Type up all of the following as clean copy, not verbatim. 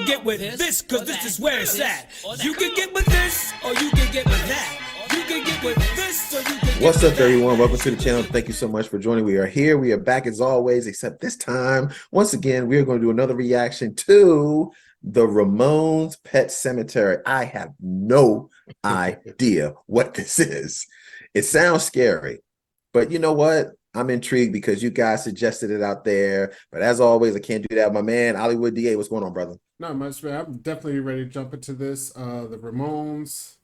can get with this, cause this is where it's at. You can get with this, or you can get with that. You can get with this, or you can get What's with up, that. everyone? Welcome to the channel. Thank you so much for joining. We are here. We are back as always, except this time, once again, we are going to do another reaction to the Ramones Pet Sematary. I have no idea what this is. It sounds scary, but you know what? I'm intrigued because you guys suggested it out there. But as always, I can't do that. My man, Hollywood DA, what's going on, brother? Not much, man. I'm definitely ready to jump into this. The Ramones.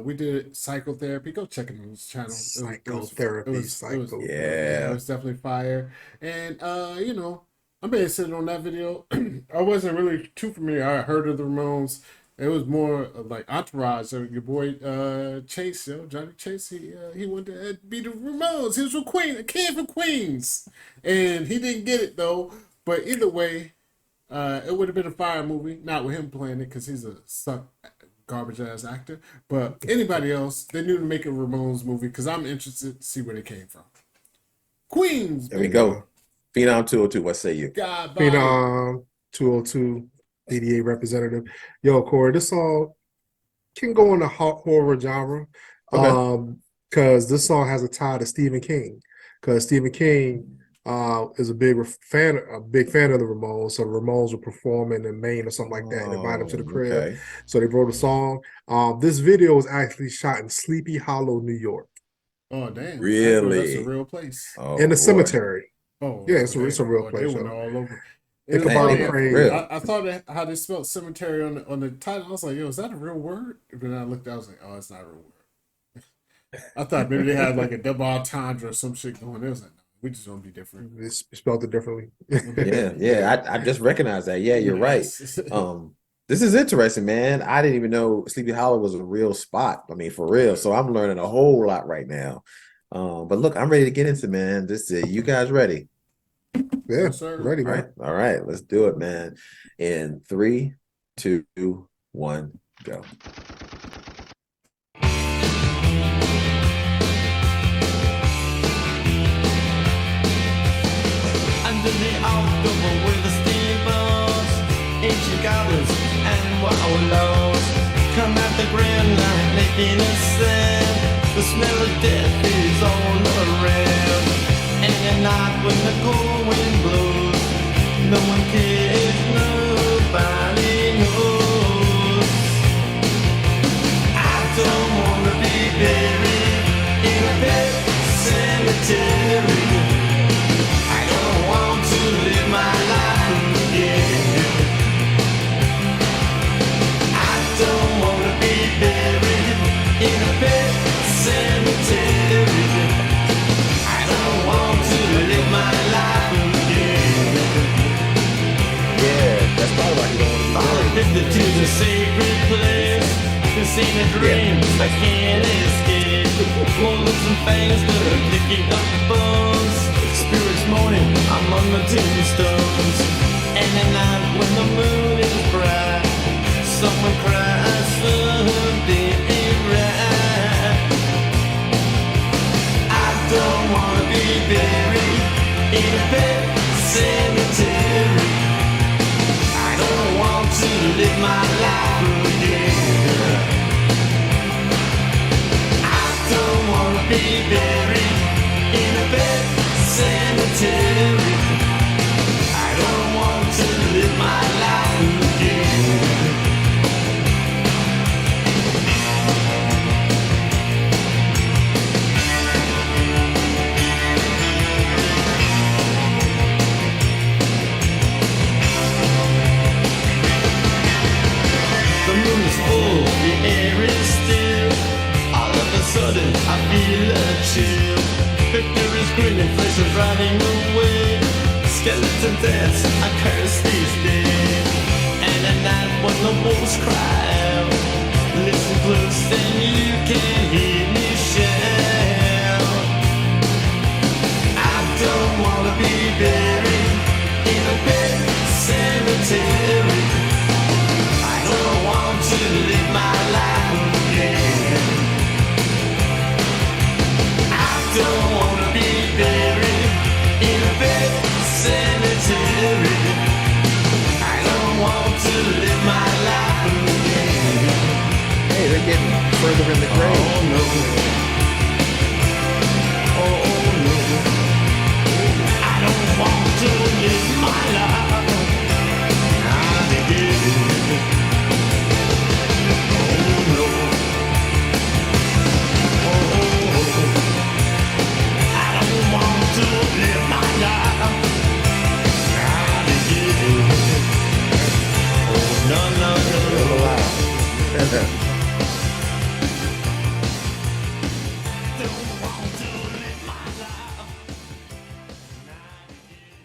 We did psychotherapy. Go check it on his channel. Psychotherapy, It was definitely fire. And you know, I'm basing it on that video. I wasn't really too familiar. I heard of the Ramones. It was more like Entourage. Your boy Chase, Johnny Chase. He wanted to be the Ramones. He was from Queens, a kid from Queens, and he didn't get it though. But either way, it would have been a fire movie. Not with him playing it because he's a garbage ass actor. But anybody else, they knew to make a Ramones movie because I'm interested to see where they came from. Queens. There we go. Phenom 202. What say you? God, Phenom 202. DDA representative. Yo, Corey, this song can go in the horror genre. Okay. Because this song has a tie to Stephen King. Because Stephen King is a big fan of the Ramones. So the Ramones were performing in Maine or something like that and invited him to the crib. Okay. So they wrote a song. This video was actually shot in Sleepy Hollow, New York. Oh, damn. Really? That's a real place. Oh, In the boy. Cemetery. Oh, Yeah, it's a real place. They went all over. Think about it, crazy. I thought how they spelled cemetery on the title. I was like, yo, is that a real word? And then I looked, I was like, oh, it's not a real word. I thought maybe they had like a double entendre or some shit going. It was like, no, we just don't be different. They spelled it differently. Yeah. I just recognized that. Yeah, you're right. This is interesting, man. I didn't even know Sleepy Hollow was a real spot. I mean, for real. So I'm learning a whole lot right now. But look, I'm ready to get into, man. You guys ready? Yeah, Yes, sir. ready, man. All right, let's do it, man. In 3, 2, 1, go. Under the October with the steamboats, ancient goblins and wallows come at the grand line making a sound. The smell of death is all around. And at night when the cold wind blows, no one cares, nobody knows. I don't wanna be buried in a pet cemetery. I don't want to live my life again. I don't wanna be buried in a pet cemetery. I don't want to live my life again. Yeah, that's probably why you don't want to be Addicted to the sacred place. This ain't a dream, I can't escape. Bullets and fangs that are picking up bones. Spirits moaning among the tombstones. And at night when the moon is bright, someone cries something ain't right. I don't wanna be buried in a pet cemetery. I don't want to live my life again. I don't wanna be buried in a pet cemetery. I don't want to live my life again. The moon is full, the air is still. All of a sudden I feel a chill. Victor is grinning, flesh is riding away. Skeleton dance, I curse these days. And at night when the wolves cry out, listen close and you can hear me shout. I don't wanna be buried in a pet cemetery. I don't want to live my life again. I don't wanna be buried in a pet cemetery. I don't want to live they're getting further in the grave. Oh no. Oh no. I don't want to live my life. Not again. Oh no. I don't want to live my life. Not again. Oh no no no.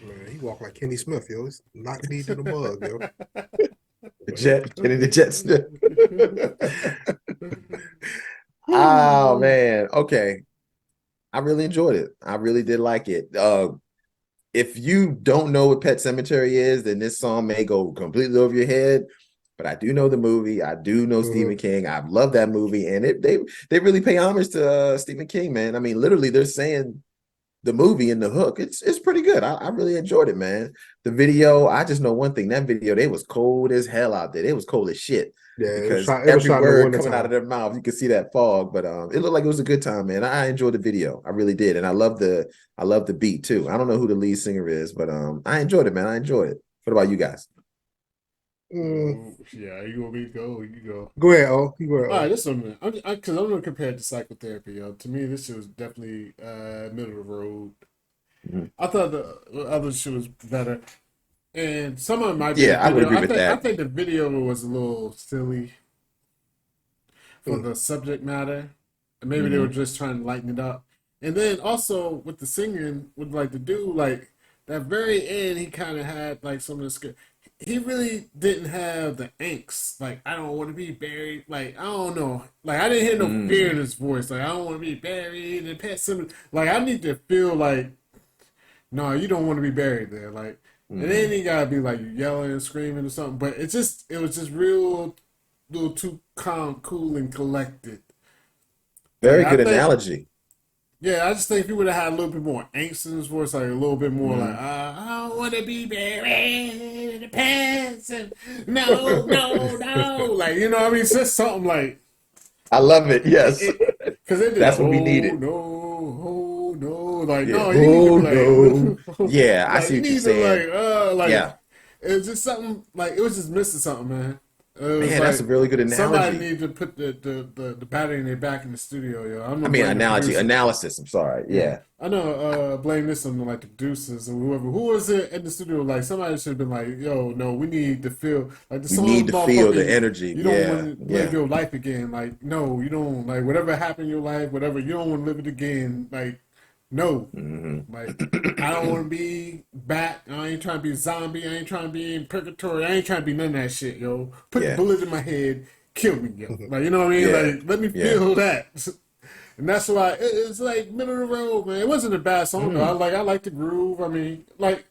Man, he walked like Kenny Smith, yo. He's knocked me to the mug, yo. The Jet, Kenny the Jet Smith. Oh man, okay. I really enjoyed it. I really did like it. If you don't know what Pet Cemetery is, then this song may go completely over your head. But I do know the movie. I do know Stephen King. I love that movie, and they really pay homage to Stephen King, man. I mean, literally, they're saying the movie and the hook. It's pretty good. I really enjoyed it, man. The video, I just know one thing. That video, they was cold as hell out there. They was cold as shit. Yeah, it was Because shot every in the word winter coming out of time. their mouth, you could see that fog. But it looked like it was a good time, man. I enjoyed the video. I really did. And I love the beat too. I don't know who the lead singer is, but I enjoyed it, man. I enjoyed it. What about you guys? Yeah, you want me to go? You go. Go ahead, O. You go ahead, All O. right, this one, because I'm gonna compare it to psychotherapy, yo. To me, this shit was definitely middle of the road. Mhm. I thought the other shit was better, and some of it might be. Yeah, the I would video. agree with think, that. I think the video was a little silly for Mm. the subject matter, and maybe they were just trying to lighten it up. And then also with the singing, with like the dude, like that very end, he kind of had like some of the. He really didn't have the angst. Like, I don't want to be buried. Like, I don't know. Like, I didn't hear no fear in his voice. Like, I don't want to be buried in Pet Cemetery. Like, I need to feel like, no, you don't want to be buried there. Like, and then he gotta be like yelling and screaming or something. But it was just real, little too calm, cool, and collected. Very Like, good analogy. Yeah, I just think if he would have had a little bit more angst in his voice, like a little bit more like, I don't want to be buried in the past, and no, no, no. Like, you know what I mean? It's just something like, I love it. Yes. because they did That's the, what we oh, needed. no, oh, no. Like, Yeah. no, you need to Oh be like, no. Yeah, I like, see you what you're need to, saying. like, Yeah. it was just something, like, it was just missing something, man. It was Man, that's a like, really good somebody analogy. needed to put the battery in their back in the studio, yo. I'm I gonna mean, blame the producer. analysis. I'm sorry. Yeah. I know, blame this on like the producers or whoever. Who was it in the studio? Like somebody should have been like, "Yo, no, we need to feel like the We song, need to feel the motherfucker. energy. You don't Yeah. want to live Yeah. your life again. Like, no, you don't. Like, whatever happened in your life, whatever, you don't want to live it again. Like, no, like, I don't want to be back. I ain't trying to be a zombie. I ain't trying to be in purgatory. I ain't trying to be none of that shit, yo. Put the Yeah. bullet in my head, kill me, yo. Like, you know what I mean? Yeah. Like, let me Yeah. feel that. And that's why it's like middle of the road, man. It wasn't a bad song though. I like the groove. I mean, like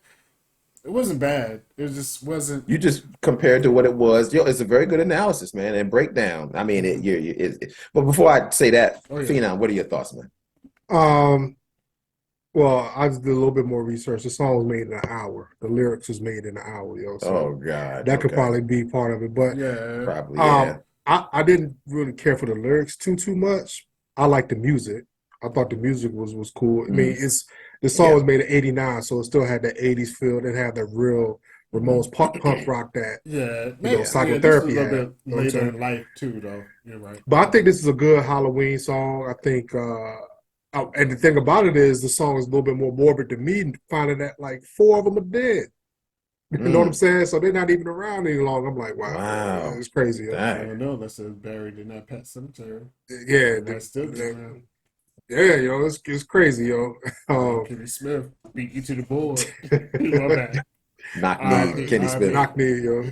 it wasn't bad. It just wasn't. You just compared to what it was. Yo, it's a very good analysis, man, and breakdown. I mean, but before I say that, Oh, yeah. Phenom, what are your thoughts, man? Well, I just did a little bit more research. The song was made in an hour. The lyrics was made in an hour, yo. So Oh God, that could okay. probably be part of it. But Yeah. Probably, yeah. I didn't really care for the lyrics too much. I like the music. I thought the music was cool. I mean, the song was made in '89, so it still had that '80s feel. It had that real Ramones punk rock that Yeah. psychotherapy this was a had. little bit You know what I'm later saying? in life too, though. You're right. But I think this is a good Halloween song. I think, and the thing about it is the song is a little bit more morbid to me, finding that like 4 of them are dead. You know what I'm saying? So they're not even around any longer. I'm like, wow. It's crazy. I don't know. That's buried in that Pet Cemetery. Yeah, That's still around. yeah, yo, it's crazy, yo. Kenny Smith beat you to the board. My bad. Knock knee, Kenny Smith. Knock knee, yo.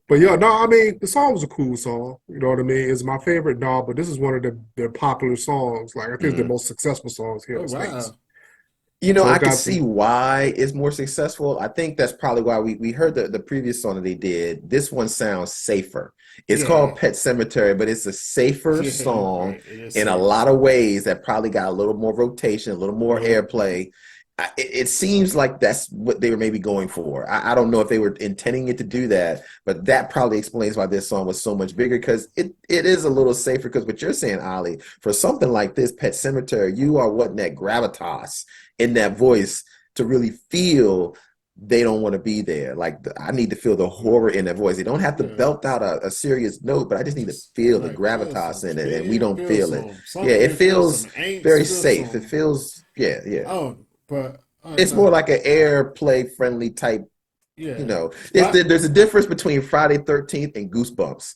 But yeah, no, I mean the song was a cool song. You know what I mean? It's my favorite, no, but this is one of their popular songs. Like I think it's their most successful songs here in the States. You know, So I can see why it's more successful. I think that's probably why we heard the previous song that they did. This one sounds safer. It's called Pet Cemetery, but it's a safer song in a lot of ways that probably got a little more rotation, a little more airplay. it seems like that's what they were maybe going for. I don't know if they were intending it to do that, but that probably explains why this song was so much bigger, because it is a little safer. Because what you're saying, Ali, for something like this, Pet Sematary, you are wanting that gravitas in that voice to really feel they don't want to be there. Like I need to feel the horror in their voice. They don't have to belt out a serious note, but I just need to feel the gravitas in it, and we don't feel it. Yeah, it feels very safe. It feels, yeah. Oh, but It's more like an airplay friendly type. yeah. There's a difference between Friday 13th and Goosebumps.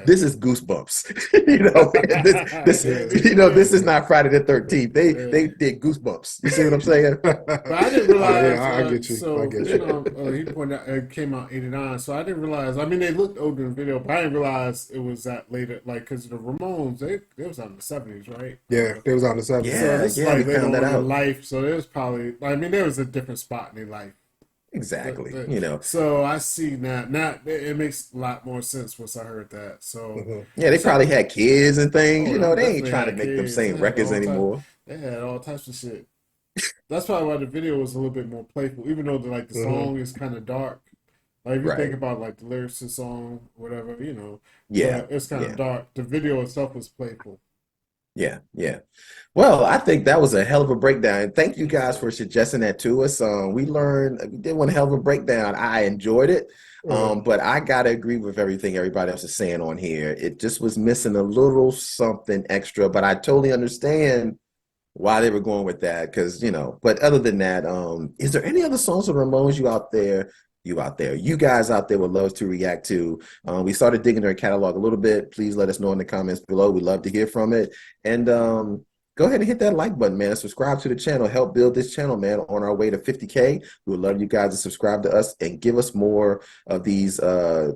This is Goosebumps. This is not Friday the 13th. They did Goosebumps. You see what I'm saying? But I didn't realize. I get you. So I get you. he pointed out it came out '89. So I didn't realize. I mean, they looked older in the video, but I didn't realize it was that later. Like, because the Ramones, they was out in the '70s, right? Yeah, they was out in the 70s. Yeah, So this is like we later found on that in out. life. So there's probably. I mean, there was a different spot in their life. Exactly. So I see now. Now it makes a lot more sense once I heard that. So Yeah, they probably had kids and things. they They ain't definitely trying to had make them kids. same They had records all types. anymore. They had all types of shit. That's probably why the video was a little bit more playful, even though the song is kind of dark. Like if you think Right. about like the lyrics of the song, whatever, Yeah. but it's kind of Yeah. dark. The video itself was playful. Yeah. Yeah. Well, I think that was a hell of a breakdown. Thank you guys for suggesting that to us. We did one hell of a breakdown. I enjoyed it. But I gotta agree with everything everybody else is saying on here. It just was missing a little something extra, but I totally understand why they were going with that, because but other than that, is there any other songs of Ramones you guys out there would love to react to? We started digging their catalog a little bit. Please let us know in the comments below. We'd love to hear from it. And go ahead and hit that like button, man. Subscribe to the channel. Help build this channel, man, on our way to 50K. We would love you guys to subscribe to us and give us more of these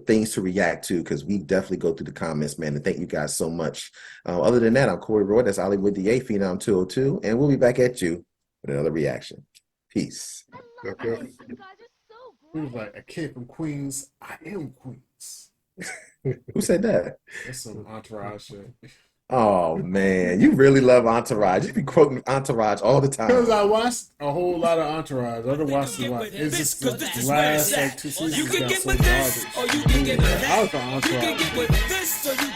things to react to, because we definitely go through the comments, man. And thank you guys so much. Other than that, I'm Corey Roy. That's Hollywood DA, Phenom 202. And we'll be back at you with another reaction. Peace. Okay. He was like, a kid from Queens. I am Queens. Who said that? That's some entourage shit. Oh, man. You really love Entourage. You be quoting Entourage all the time. Because I watched a whole lot of Entourage. I done watched a lot. It's just the last like 2 seasons You can got get so with this, or garbage. you can get with I was that. on You can Entourage. get with this, or you